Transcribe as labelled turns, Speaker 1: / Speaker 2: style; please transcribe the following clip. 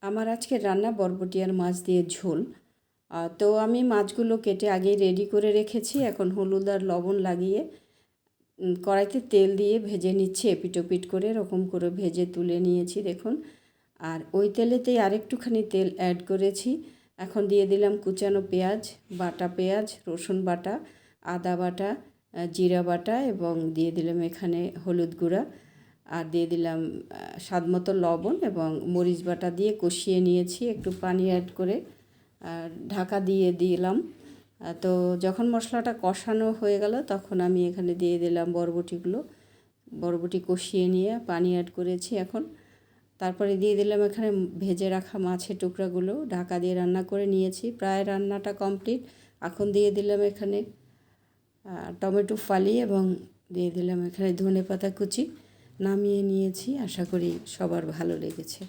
Speaker 1: আমার আজকের রান্না বরবটি আর মাছ দিয়ে ঝোল। তো আমি মাছগুলো কেটে আগেই রেডি করে রেখেছি। এখন হলুদ আর লবণ লাগিয়ে কড়াইতে তেল দিয়ে ভেজে নিচ্ছি, এপিট ওপিট করে এরকম করে ভেজে তুলে নিয়েছি দেখুন। আর ওই তেলেতেই আরেকটুখানি তেল অ্যাড করেছি। এখন দিয়ে দিলাম কুচানো পেঁয়াজ, বাটা পেঁয়াজ, রসুন বাটা, আদা বাটা, জিরা বাটা এবং দিয়ে দিলাম এখানে হলুদ গুঁড়া আর দিয়ে দিলাম স্বাদ মতো লবণ এবং মরিচ বাটা দিয়ে কষিয়ে নিয়েছি একটু পানি অ্যাড করে। আর ঢাকা দিয়ে দিলাম। তো যখন মশলাটা কষানো হয়ে গেল তখন আমি এখানে দিয়ে দিলাম বরবটি কষিয়ে নিয়ে পানি অ্যাড করেছি এখন। তারপরে দিয়ে দিলাম এখানে ভেজে রাখা মাছের টুকরাগুলো, ঢাকা দিয়ে রান্না করে নিয়েছি। প্রায় রান্নাটা কমপ্লিট। এখন দিয়ে দিলাম এখানে টমেটো ফালি এবং দিয়ে দিলাম এখানে ধনেপাতা কুচি। নামিয়ে নিয়েছি। আশা করি সবার ভালো লেগেছে।